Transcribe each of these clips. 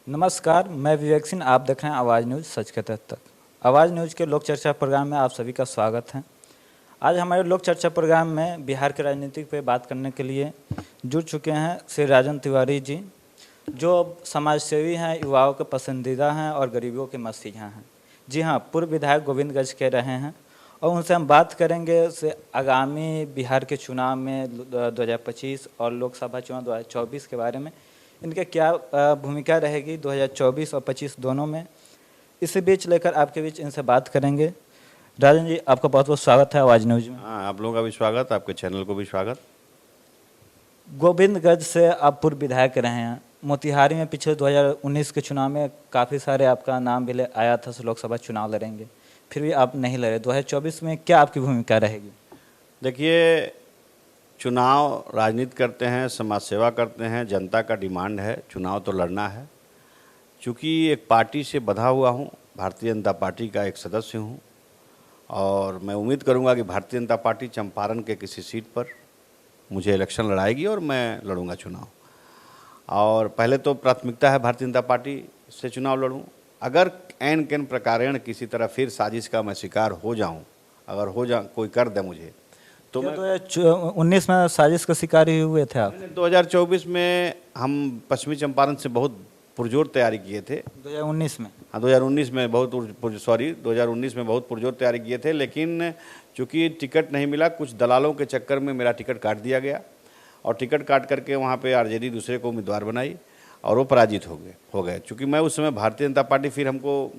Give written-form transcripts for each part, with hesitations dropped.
नमस्कार, मैं विवेक सिंह। आप देख रहे हैं आवाज़ न्यूज़ सच के तहत तक। आवाज़ न्यूज़ के लोक चर्चा प्रोग्राम में आप सभी का स्वागत है। आज हमारे लोक चर्चा प्रोग्राम में बिहार के राजनीति पे बात करने के लिए जुड़ चुके हैं श्री राजन तिवारी जी, जो समाज सेवी हैं, युवाओं के पसंदीदा हैं और गरीबों के मसीहा हैं। जी हाँ, पूर्व विधायक गोविंदगंज के रहे हैं और उनसे हम बात करेंगे से आगामी बिहार के चुनाव में 2025 और लोकसभा चुनाव 2024 के बारे में, इनके क्या भूमिका रहेगी 2024 और 25 दोनों में। इसी बीच लेकर आपके बीच इनसे बात करेंगे। राजन जी, आपका बहुत बहुत स्वागत है आवाज़ न्यूज़ में। हाँ, आप लोगों का भी स्वागत, आपके चैनल को भी स्वागत। गोविंदगंज से आप पूर्व विधायक रहे हैं। मोतिहारी में पिछले 2019 के चुनाव में काफ़ी सारे आपका नाम भी आया था, लोकसभा चुनाव लड़ेंगे, फिर भी आप नहीं लड़े। 2024 में क्या आपकी भूमिका रहेगी? देखिए, चुनाव राजनीति करते हैं, समाज सेवा करते हैं, जनता का डिमांड है, चुनाव तो लड़ना है। चूँकि एक पार्टी से बंधा हुआ हूँ, भारतीय जनता पार्टी का एक सदस्य हूँ और मैं उम्मीद करूँगा कि भारतीय जनता पार्टी चंपारण के किसी सीट पर मुझे इलेक्शन लड़ाएगी और मैं लड़ूंगा चुनाव। और पहले तो प्राथमिकता है भारतीय जनता पार्टी से चुनाव लड़ूं। अगर ऐन कैन प्रकारेण किसी तरह फिर साजिश का मैं शिकार हो जाऊं, अगर कोई कर दे मुझे, तो मैं 2019 में साजिश का शिकार ही हुए थे आप? 2024 में हम पश्चिमी चंपारण से बहुत पुरजोर तैयारी किए थे। 2019 में? हाँ, 2019 में बहुत 2019 में बहुत पुरजोर तैयारी किए थे, लेकिन चूँकि टिकट नहीं मिला, कुछ दलालों के चक्कर में मेरा टिकट काट दिया गया और टिकट काट करके वहाँ पे आरजेडी दूसरे को उम्मीदवार बनाई और वो पराजित हो गए। चूँकि मैं उस समय भारतीय जनता पार्टी, फिर हमको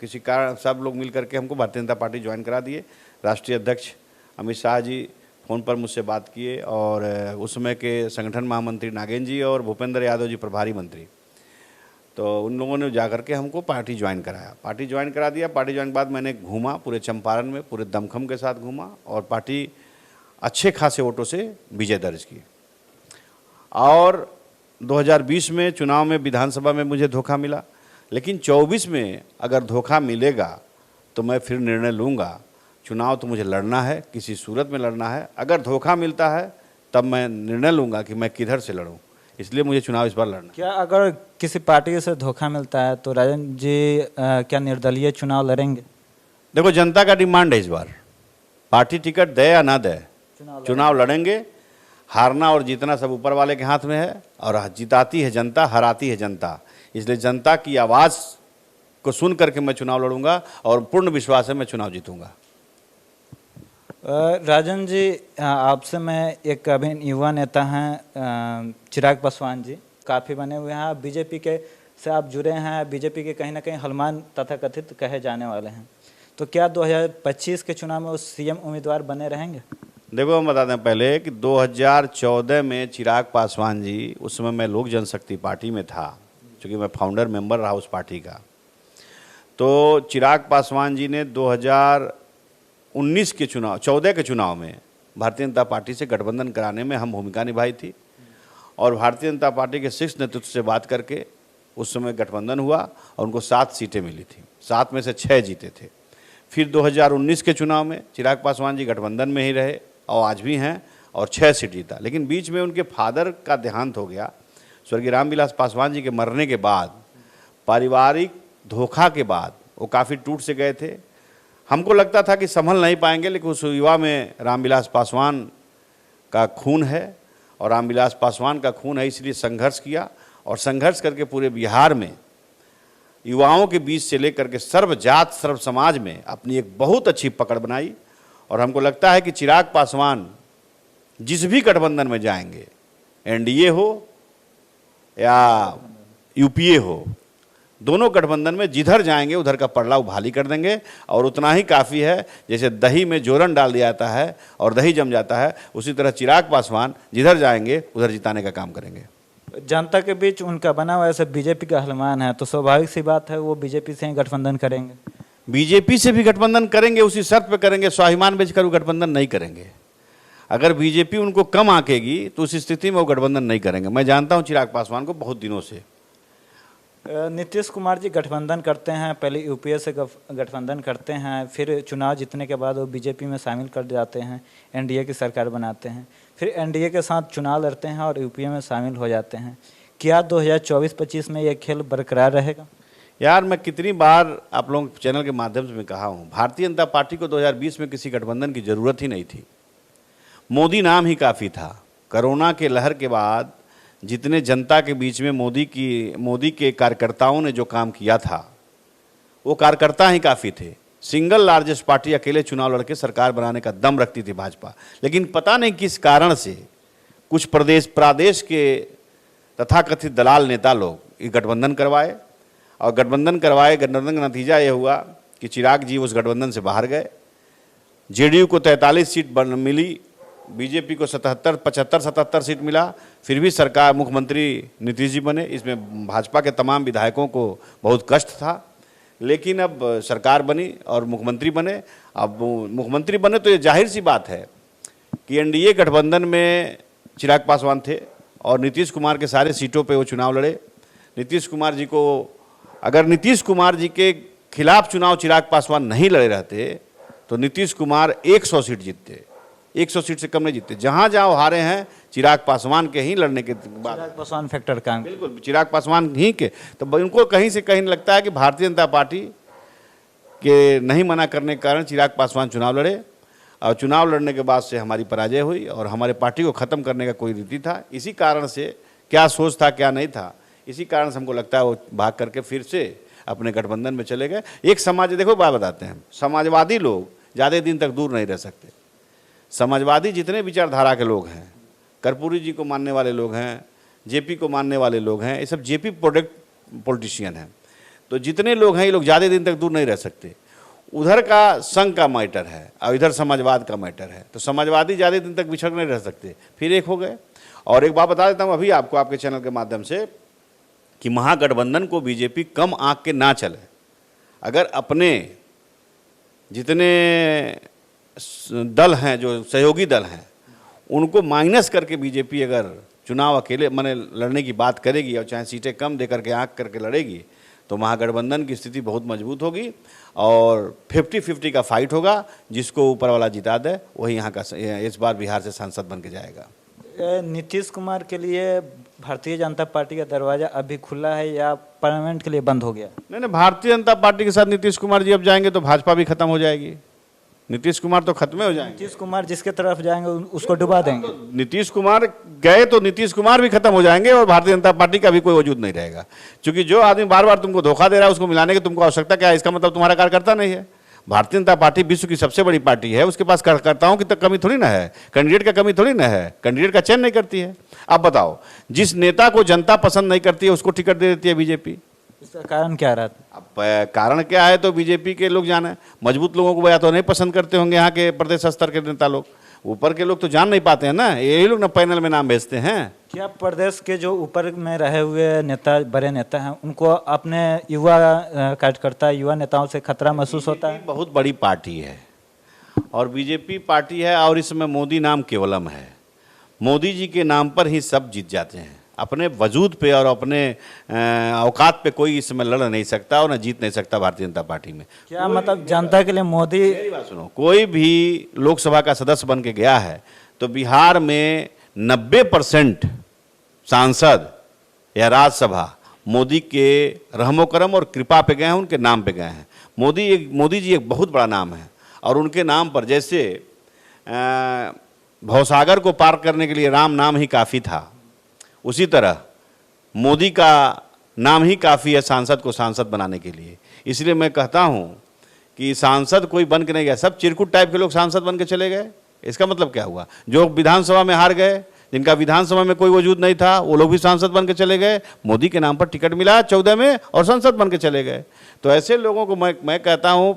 किसी कारण सब लोग मिल करके हमको भारतीय जनता पार्टी ज्वाइन करा दिए। राष्ट्रीय अध्यक्ष अमित शाह जी फ़ोन पर मुझसे बात किए और उस समय के संगठन महामंत्री नागेंद्र जी और भूपेंद्र यादव जी प्रभारी मंत्री, तो उन लोगों ने जा करके हमको पार्टी ज्वाइन कराया। पार्टी ज्वाइन करा दिया। पार्टी ज्वाइन के बाद मैंने घूमा पूरे चंपारण में, पूरे दमखम के साथ घूमा और पार्टी अच्छे खासे वोटों से विजय दर्ज की। और 2020 में चुनाव में विधानसभा में मुझे धोखा मिला, लेकिन 24 में अगर धोखा मिलेगा तो मैं फिर निर्णय लूँगा। चुनाव तो मुझे लड़ना है, किसी सूरत में लड़ना है। अगर धोखा मिलता है तब मैं निर्णय लूँगा कि मैं किधर से लड़ूँ, इसलिए मुझे चुनाव इस बार लड़ना। क्या अगर किसी पार्टी से धोखा मिलता है तो राजन जी क्या निर्दलीय चुनाव लड़ेंगे? देखो, जनता का डिमांड है इस बार, पार्टी टिकट दे या ना दे, चुनाव लड़ेंगे। हारना और जीतना सब ऊपर वाले के हाथ में है और जिताती है जनता, हराती है जनता। इसलिए जनता की आवाज़ को सुन करके मैं चुनाव लड़ूंगा और पूर्ण विश्वास है मैं चुनाव जीतूंगा। राजन जी, आपसे मैं एक अभी युवा नेता हैं चिराग पासवान जी, काफ़ी बने हुए हैं। बीजेपी के से आप जुड़े हैं, बीजेपी के कहीं ना कहीं हनुमान तथाकथित कहे जाने वाले हैं, तो क्या 2025 के चुनाव में वो सीएम उम्मीदवार बने रहेंगे? देखो, हम बता दें पहले कि 2014 में चिराग पासवान जी, उस समय मैं लोक जनशक्ति पार्टी में था, क्योंकि मैं फाउंडर मेंबर रहा उस पार्टी का। तो चिराग पासवान जी ने 2019 के चुनाव 14 के चुनाव में भारतीय जनता पार्टी से गठबंधन कराने में हम भूमिका निभाई थी और भारतीय जनता पार्टी के शीर्ष नेतृत्व से बात करके उस समय गठबंधन हुआ और उनको 7 सीटें मिली थी। 7 में से 6 जीते थे। फिर 2019 के चुनाव में चिराग पासवान जी गठबंधन में ही रहे और आज भी हैं और 6 सीट जीता। लेकिन बीच में उनके फादर का देहांत हो गया। स्वर्गीय रामविलास पासवान जी के मरने के बाद, पारिवारिक धोखा के बाद वो काफ़ी टूट से गए थे। हमको लगता था कि संभल नहीं पाएंगे, लेकिन उस युवा में रामविलास पासवान का खून है और रामविलास पासवान का खून है, इसलिए संघर्ष किया और संघर्ष करके पूरे बिहार में युवाओं के बीच से लेकर के सर्व जात सर्व समाज में अपनी एक बहुत अच्छी पकड़ बनाई। और हमको लगता है कि चिराग पासवान जिस भी गठबंधन में जाएंगे, एनडीए हो या यूपीए हो, दोनों गठबंधन में जिधर जाएंगे उधर का पड़ला उभाली कर देंगे और उतना ही काफ़ी है। जैसे दही में जोरन डाल दिया जाता है और दही जम जाता है, उसी तरह चिराग पासवान जिधर जाएंगे उधर जिताने का काम करेंगे। जनता के बीच उनका बना हुआ ऐसा बीजेपी का हनुमान है, तो स्वाभाविक सी बात है वो बीजेपी से ही गठबंधन करेंगे। बीजेपी से भी गठबंधन करेंगे, उसी शर्त पे करेंगे, स्वाभिमान बेचकर वो गठबंधन नहीं करेंगे। अगर बीजेपी उनको कम आंकेगी तो उस स्थिति में वो गठबंधन नहीं करेंगे। मैं जानता हूं चिराग पासवान को बहुत दिनों से। नीतीश कुमार जी गठबंधन करते हैं, पहले यूपीए से गठबंधन करते हैं, फिर चुनाव जीतने के बाद वो बीजेपी में शामिल कर जाते हैं, एनडीए की सरकार बनाते हैं, फिर एनडीए के साथ चुनाव लड़ते हैं और यूपीए में शामिल हो जाते हैं। क्या 2024-25 में यह खेल बरकरार रहेगा? यार मैं कितनी बार आप लोगों के चैनल के माध्यम से मैं कहा हूँ, भारतीय जनता पार्टी को 2020 में किसी गठबंधन की ज़रूरत ही नहीं थी। मोदी नाम ही काफ़ी था। कोरोना के लहर के बाद जितने जनता के बीच में मोदी के कार्यकर्ताओं ने जो काम किया था, वो कार्यकर्ता ही काफ़ी थे। सिंगल लार्जेस्ट पार्टी अकेले चुनाव लड़के सरकार बनाने का दम रखती थी भाजपा। लेकिन पता नहीं किस कारण से कुछ प्रादेश के तथाकथित दलाल नेता लोग ये गठबंधन करवाए, और गठबंधन का नतीजा ये हुआ कि चिराग जी उस गठबंधन से बाहर गए। जेडीयू को 43 सीट मिली, बीजेपी को 75-77 सीट मिला, फिर भी सरकार मुख्यमंत्री नीतीश जी बने। इसमें भाजपा के तमाम विधायकों को बहुत कष्ट था, लेकिन अब सरकार बनी और मुख्यमंत्री बने। अब मुख्यमंत्री बने तो ये जाहिर सी बात है कि एनडीए गठबंधन में चिराग पासवान थे और नीतीश कुमार के सारे सीटों पे वो चुनाव लड़े। नीतीश कुमार जी को, अगर नीतीश कुमार जी के खिलाफ चुनाव चिराग पासवान नहीं लड़े रहते तो नीतीश कुमार 100 सीट जीतते, 100 सीट से कम नहीं जीतते। जहाँ जहाँ हारे हैं चिराग पासवान के ही लड़ने के बाद, चिराग पासवान फैक्टर का, बिल्कुल चिराग पासवान ही के। तो उनको कहीं से कहीं लगता है कि भारतीय जनता पार्टी के नहीं मना करने के कारण चिराग पासवान चुनाव लड़े, और चुनाव लड़ने के बाद से हमारी पराजय हुई और हमारे पार्टी को ख़त्म करने का कोई रीति था। इसी कारण से, क्या सोच था क्या नहीं था, इसी कारण से हमको लगता है वो भाग करके फिर से अपने गठबंधन में चले गए। एक समाज, देखो बात बताते हैं, समाजवादी लोग ज़्यादा दिन तक दूर नहीं रह सकते। समाजवादी जितने विचारधारा के लोग हैं, कर्पूरी जी को मानने वाले लोग हैं, जेपी को मानने वाले लोग हैं, ये सब जेपी प्रोडक्ट पॉलिटिशियन हैं। तो जितने लोग हैं ये लोग ज़्यादा दिन तक दूर नहीं रह सकते। उधर का संघ का मैटर है और इधर समाजवाद का मैटर है, तो समाजवादी ज़्यादा दिन तक बिछड़ नहीं रह सकते, फिर एक हो गए। और एक बात बता देता हूँ अभी आपको, आपके चैनल के माध्यम से, कि महागठबंधन को बीजेपी कम आंक के ना चले। अगर अपने जितने दल हैं, जो सहयोगी दल हैं, उनको माइनस करके बीजेपी अगर चुनाव अकेले माने लड़ने की बात करेगी और चाहे सीटें कम दे करके आंक करके लड़ेगी, तो महागठबंधन की स्थिति बहुत मजबूत होगी और 50-50 का फाइट होगा। जिसको ऊपर वाला जिता दे वही यहाँ का इस बार बिहार से सांसद बन के जाएगा। नीतीश कुमार के लिए भारतीय जनता पार्टी का दरवाजा अभी खुला है या परमानेंट के लिए बंद हो गया? नहीं, भारतीय जनता पार्टी के साथ नीतीश कुमार जी अब जाएंगे तो भाजपा भी खत्म हो जाएगी। नीतीश कुमार तो खत्म हो जाएंगे। नीतीश कुमार जिसके तरफ जाएंगे उसको डुबा देंगे। नीतीश कुमार गए तो नीतीश कुमार भी खत्म हो जाएंगे और भारतीय जनता पार्टी का भी कोई वजूद नहीं रहेगा। क्योंकि जो आदमी बार बार तुमको धोखा दे रहा है उसको मिलाने की तुमको आवश्यकता क्या है? इसका मतलब तुम्हारा कार्यकर्ता नहीं है। भारतीय जनता पार्टी विश्व की सबसे बड़ी पार्टी है, उसके पास कार्यकर्ताओं की तो कमी थोड़ी ना है, कैंडिडेट का कमी थोड़ी ना है, कैंडिडेट का चयन नहीं करती है। अब बताओ, जिस नेता को जनता पसंद नहीं करती है उसको टिकट दे देती है बीजेपी। इसका कारण क्या रहा? अब कारण क्या है तो बीजेपी के लोग जाने। मजबूत लोगों को या तो नहीं पसंद करते होंगे यहाँ के प्रदेश स्तर के नेता लोग, ऊपर के लोग तो जान नहीं पाते हैं ना, यही लोग ना पैनल में नाम भेजते हैं। क्या प्रदेश के जो ऊपर में रहे हुए नेता, बड़े नेता हैं, उनको अपने युवा कार्यकर्ता, युवा नेताओं से खतरा महसूस होता है? बहुत बड़ी पार्टी है और बीजेपी पार्टी है और इसमें मोदी नाम केवलम है। मोदी जी के नाम पर ही सब जीत जाते हैं। अपने वजूद पे और अपने औकात पे कोई इसमें लड़ नहीं सकता और न जीत नहीं सकता भारतीय जनता पार्टी में। क्या मतलब जनता के लिए मोदी? मेरी बात सुनो, कोई भी लोकसभा का सदस्य बन के गया है तो बिहार में 90% सांसद या राज्यसभा मोदी के रहमो करम और कृपा पे गए हैं, उनके नाम पे गए हैं। मोदी जी एक बहुत बड़ा नाम है और उनके नाम पर, जैसे भवसागर को पार करने के लिए राम नाम ही काफ़ी था, उसी तरह मोदी का नाम ही काफ़ी है सांसद को सांसद बनाने के लिए। इसलिए मैं कहता हूँ कि सांसद कोई बन के नहीं गया, सब चिरकुट टाइप के लोग सांसद बन के चले गए। इसका मतलब क्या हुआ? जो विधानसभा में हार गए, जिनका विधानसभा में कोई वजूद नहीं था, वो लोग भी सांसद बन के चले गए। मोदी के नाम पर टिकट मिला 14 में और सांसद बन के चले गए। तो ऐसे लोगों को मैं कहता हूँ,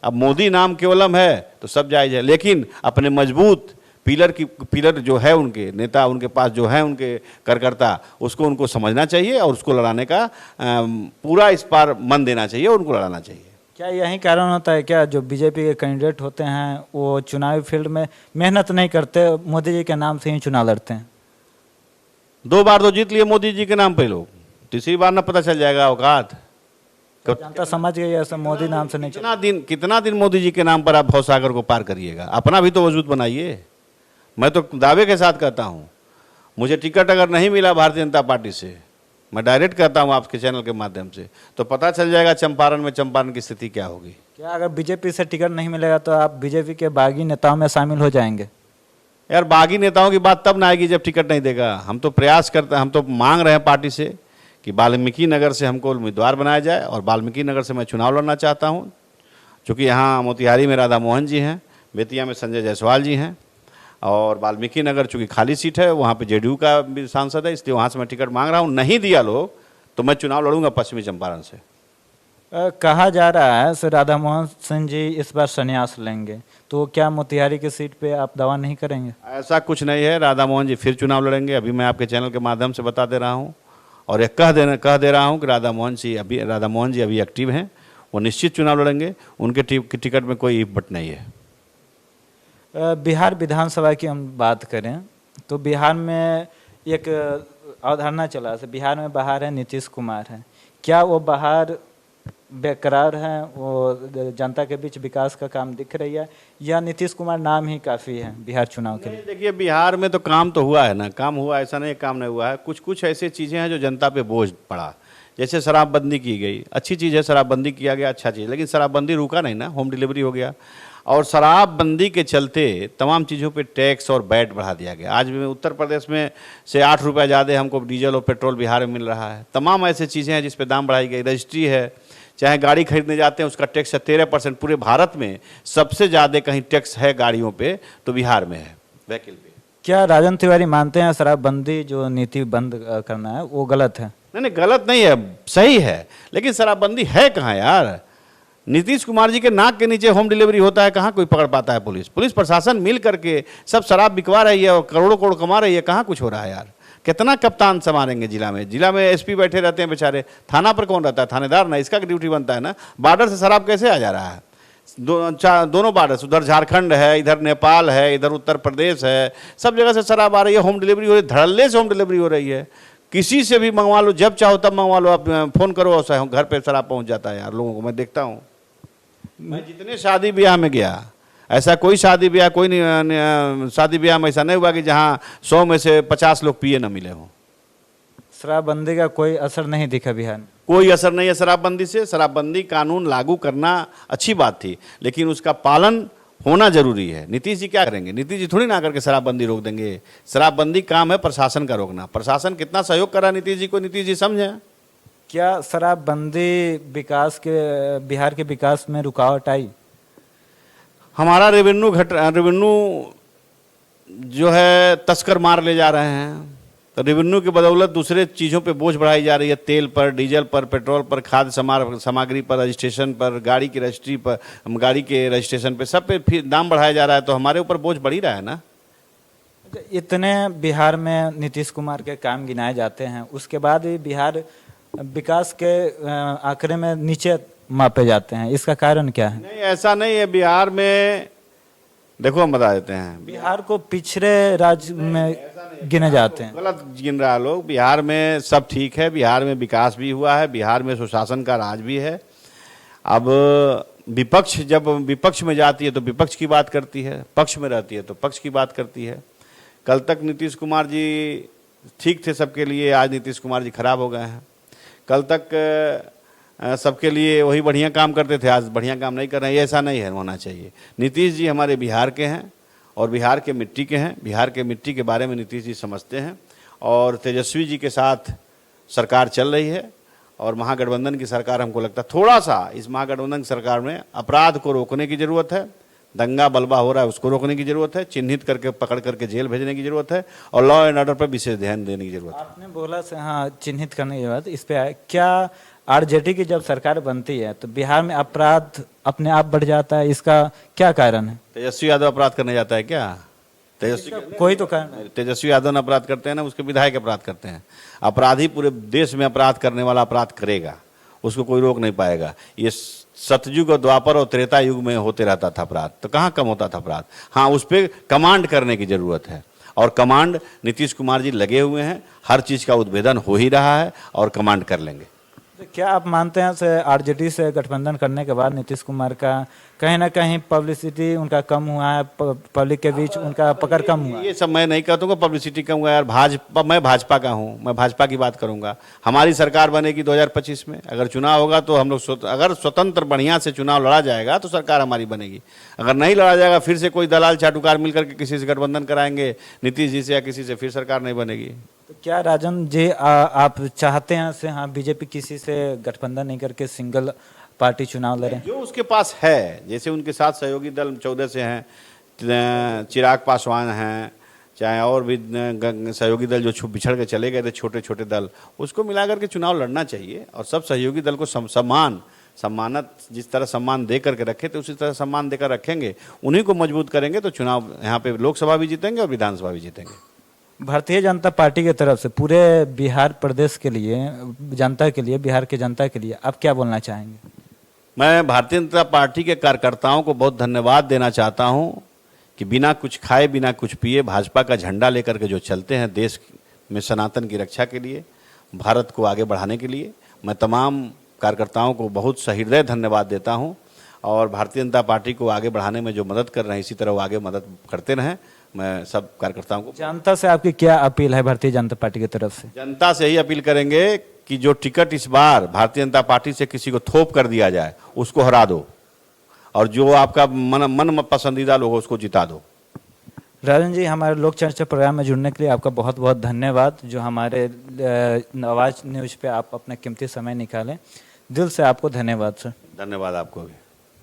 अब मोदी नाम केवलम है तो सब जायज़ है, लेकिन अपने मजबूत पिलर जो है उनके नेता, उनके पास जो है उनके कार्यकर्ता, उसको उनको समझना चाहिए और उसको लड़ाने का पूरा इस बार मन देना चाहिए और उनको लड़ाना चाहिए। क्या यही कारण होता है क्या, जो बीजेपी के कैंडिडेट होते हैं वो चुनावी फील्ड में मेहनत नहीं करते, मोदी जी के नाम से ही चुनाव लड़ते हैं? 2 बार तो जीत लिए मोदी जी के नाम पे लोग, तीसरी बार ना पता चल जाएगा औकात। जनता समझ गई ऐसा मोदी नाम से नहीं चलेगा। कितना दिन मोदी जी के नाम पर आप भवसागर को पार करिएगा? अपना भी तो वजूद बनाइए। मैं तो दावे के साथ कहता हूँ, मुझे टिकट अगर नहीं मिला भारतीय जनता पार्टी से मैं डायरेक्ट कहता हूँ आपके चैनल के माध्यम से, तो पता चल जाएगा चंपारण में चंपारण की स्थिति क्या होगी। क्या अगर बीजेपी से टिकट नहीं मिलेगा तो आप बीजेपी के बागी नेताओं में शामिल हो जाएंगे? यार बागी नेताओं की बात तब ना आएगी जब टिकट नहीं देगा। हम तो प्रयास करते हैं, हम तो मांग रहे हैं पार्टी से कि वाल्मीकि नगर से हमको उम्मीदवार बनाया जाए, और वाल्मीकि नगर से मैं चुनाव लड़ना चाहता हूँ। चूँकि यहाँ मोतिहारी में राधा मोहन जी हैं, बेतिया में संजय जायसवाल जी हैं, और वाल्मीकि नगर चूँकि खाली सीट है, वहाँ पे जेडीयू का भी सांसद है, इसलिए वहाँ से मैं टिकट मांग रहा हूँ। नहीं दिया लोग तो मैं चुनाव लड़ूंगा पश्चिमी चंपारण से। कहा जा रहा है सर राधा मोहन सिंह जी इस बार संन्यास लेंगे, तो क्या मोतिहारी की सीट पे आप दावा नहीं करेंगे? ऐसा कुछ नहीं है, राधा मोहन जी फिर चुनाव लड़ेंगे। अभी मैं आपके चैनल के माध्यम से बता दे रहा हूँ, और एक कह दे रहा हूँ कि राधा मोहन जी अभी एक्टिव हैं, वो निश्चित चुनाव लड़ेंगे। उनके टिकट में कोई इफ बट नहीं है। बिहार विधानसभा की हम बात करें तो बिहार में एक अवधारणा चला है, बिहार में बाहर है नीतीश कुमार है। क्या वो बाहर बेकरार है, वो जनता के बीच विकास का काम दिख रही है, या नीतीश कुमार नाम ही काफ़ी है बिहार चुनाव के लिए? देखिए, बिहार में तो काम तो हुआ है ना, काम हुआ, ऐसा नहीं काम नहीं हुआ है। कुछ कुछ ऐसी चीज़ें हैं जो जनता पे बोझ पड़ा, जैसे शराबबंदी की गई, अच्छी चीज़ है, शराबबंदी किया गया, अच्छा चीज़, लेकिन शराबबंदी रुका नहीं ना, होम डिलीवरी हो गया। और शराबबंदी के चलते तमाम चीज़ों पे टैक्स और वैट बढ़ा दिया गया। आज भी उत्तर प्रदेश में से 8 रुपये ज़्यादा हमको डीजल और पेट्रोल बिहार में मिल रहा है। तमाम ऐसी चीज़ें हैं जिस पे दाम बढ़ाई गई। रजिस्ट्री है, चाहे गाड़ी खरीदने जाते हैं उसका टैक्स है 13%। पूरे भारत में सबसे ज़्यादा कहीं टैक्स है गाड़ियों पे तो बिहार में है, व्हीकल पे। क्या राजन तिवारी मानते हैं शराबबंदी जो नीति बंद करना है वो गलत है? नहीं, गलत नहीं है, सही है, लेकिन शराबबंदी है कहाँ यार? नीतीश कुमार जी के नाक के नीचे होम डिलीवरी होता है, कहाँ कोई पकड़ पाता है? पुलिस प्रशासन मिल करके सब शराब बिकवा रही है और करोड़ों करोड़ कमा रही है, कहाँ कुछ हो रहा है यार? कितना कप्तान संभालेंगे जिला में एसपी बैठे रहते हैं बेचारे, थाना पर कौन रहता है? थानेदार ना, इसका ड्यूटी बनता है ना। बॉर्डर से शराब कैसे आ जा रहा है? दोनों बॉर्डर, उधर झारखंड है, इधर नेपाल है, इधर उत्तर प्रदेश है, सब जगह से शराब आ रही है, होम डिलीवरी हो रही है, धड़ल्ले से होम डिलीवरी हो रही है। किसी से भी मंगवा लो, जब चाहो तब मंगवा लो, आप फ़ोन करो और घर पे शराब पहुंच जाता है यार लोगों को। मैं देखता हूँ, मैं जितने शादी ब्याह में गया, ऐसा कोई शादी ब्याह शादी ब्याह में ऐसा नहीं हुआ कि जहाँ 100 में से 50 लोग पिए न मिले हों। शराबबंदी का कोई असर नहीं दिखा बिहार में? कोई असर नहीं है शराबबंदी से। शराबबंदी कानून लागू करना अच्छी बात थी, लेकिन उसका पालन होना जरूरी है। नीतीश जी क्या करेंगे? नीतीश जी थोड़ी ना करके शराबबंदी रोक देंगे। शराबबंदी काम है प्रशासन का रोकना। प्रशासन कितना सहयोग करा नीतीश जी को, नीतीश जी समझे। क्या शराबबंदी बिहार के विकास में रुकावट आई? हमारा रेवेन्यू जो है तस्कर मार ले जा रहे हैं, तो रेवेन्यू की बदौलत दूसरे चीज़ों पे बोझ बढ़ाई जा रही है। तेल पर, डीजल पर, पेट्रोल पर, खाद्य सामग्री पर, रजिस्ट्रेशन पर, गाड़ी की रजिस्ट्री पर, गाड़ी के रजिस्ट्रेशन पे, सब पे फिर दाम बढ़ाया जा रहा है, तो हमारे ऊपर बोझ बढ़ ही रहा है ना। इतने बिहार में नीतीश कुमार के काम गिनाए जाते हैं, उसके बाद भी बिहार विकास के आंकड़े में नीचे मापे जाते हैं, इसका कारण क्या है? नहीं, ऐसा नहीं है। बिहार में देखो, हम बता देते हैं, बिहार को पिछड़े राज्य में गिने जाते हैं। गलत गिन रहा लोग। बिहार में सब ठीक है, बिहार में विकास भी हुआ है, बिहार में सुशासन का राज भी है। अब विपक्ष जब विपक्ष में जाती है तो विपक्ष की बात करती है, पक्ष में रहती है तो पक्ष की बात करती है। कल तक नीतीश कुमार जी ठीक थे सबके लिए, आज नीतीश कुमार जी खराब हो गए हैं। कल तक सबके लिए वही बढ़िया काम करते थे, आज बढ़िया काम नहीं कर रहे हैं। ऐसा नहीं है, होना चाहिए। नीतीश जी हमारे बिहार के हैं और बिहार के मिट्टी के हैं। बिहार के मिट्टी के बारे में नीतीश जी समझते हैं, और तेजस्वी जी के साथ सरकार चल रही है। और महागठबंधन की सरकार, हमको लगता है थोड़ा सा इस महागठबंधन की सरकार में अपराध को रोकने की ज़रूरत है। दंगा बलबा हो रहा है, उसको रोकने की ज़रूरत है। चिन्हित करके पकड़ करके जेल भेजने की ज़रूरत है, और लॉ एंड ऑर्डर पर विशेष ध्यान देने की ज़रूरत है। आपने बोला से हाँ, चिन्हित करने की बात, इस पे आए। क्या आरजेडी की जब सरकार बनती है तो बिहार में अपराध अपने आप बढ़ जाता है, इसका क्या कारण है? तेजस्वी यादव अपराध करने जाता है क्या? कोई तो कारण। तेजस्वी यादव ने अपराध करते हैं ना, उसके विधायक अपराध करते हैं। अपराधी पूरे देश में अपराध करने वाला अपराध करेगा, उसको कोई रोक नहीं पाएगा। ये सतयुग और द्वापर और त्रेता युग में होते रहता था अपराध, तो कहाँ कम होता था अपराध? हाँ, उस पर कमांड करने की जरूरत है, और कमांड नीतीश कुमार जी लगे हुए हैं। हर चीज़ का उद्भेदन हो ही रहा है और कमांड कर लेंगे। तो क्या आप मानते हैं से आरजेडी से गठबंधन करने के बाद नीतीश कुमार का कहीं ना कहीं पब्लिसिटी उनका कम हुआ है, पब्लिक के बीच उनका पकड़ कम हुआ है? ये सब मैं नहीं कहता पब्लिसिटी कम हुआ यार। भाजपा, मैं भाजपा का हूँ, मैं भाजपा की बात करूंगा। हमारी सरकार बनेगी 2025 में, अगर चुनाव होगा तो हम लोग अगर स्वतंत्र बढ़िया से चुनाव लड़ा जाएगा तो सरकार हमारी बनेगी। अगर नहीं लड़ा जाएगा फिर से कोई दलाल चाटुकार मिलकर के किसी से गठबंधन कराएंगे नीतीश जी से या किसी से, फिर सरकार नहीं बनेगी। तो क्या राजन जी आप चाहते हैं से हाँ बीजेपी किसी से गठबंधन नहीं करके सिंगल पार्टी चुनाव लड़े? जो उसके पास है, जैसे उनके साथ सहयोगी दल 14 से हैं, चिराग पासवान हैं, चाहे और भी सहयोगी दल जो बिछड़ के चले गए थे, छोटे छोटे दल, उसको मिला करके चुनाव लड़ना चाहिए। और सब सहयोगी दल को सम्मानत जिस तरह सम्मान दे करके रखे थे उसी तरह सम्मान देकर रखेंगे, उन्हीं को मजबूत करेंगे तो चुनाव यहाँ पे लोकसभा भी जीतेंगे और विधानसभा भी जीतेंगे। भारतीय जनता पार्टी की तरफ से पूरे बिहार प्रदेश के लिए, जनता के लिए, बिहार के जनता के लिए आप क्या बोलना चाहेंगे? मैं भारतीय जनता पार्टी के कार्यकर्ताओं को बहुत धन्यवाद देना चाहता हूं कि बिना कुछ खाए बिना कुछ पिए भाजपा का झंडा लेकर के जो चलते हैं देश में सनातन की रक्षा के लिए, भारत को आगे बढ़ाने के लिए। मैं तमाम कार्यकर्ताओं को बहुत सहृदय धन्यवाद देता हूं और भारतीय जनता पार्टी को आगे बढ़ाने में जो मदद कर रहे हैं इसी तरह वो आगे मदद करते रहें। मैं सब कार्यकर्ताओं को, जनता से आपकी क्या अपील है भारतीय जनता पार्टी की तरफ से? जनता से यही अपील करेंगे कि जो टिकट इस बार भारतीय जनता पार्टी से किसी को थोप कर दिया जाए उसको हरा दो और जो आपका मन पसंदीदा लोग उसको जिता दो। राजन जी, हमारे लोक चर्चा प्रोग्राम में जुड़ने के लिए आपका बहुत बहुत धन्यवाद। जो हमारे आवाज़ न्यूज़ पे आप अपना कीमती समय निकालें, दिल से आपको धन्यवाद सर। धन्यवाद आपको भी।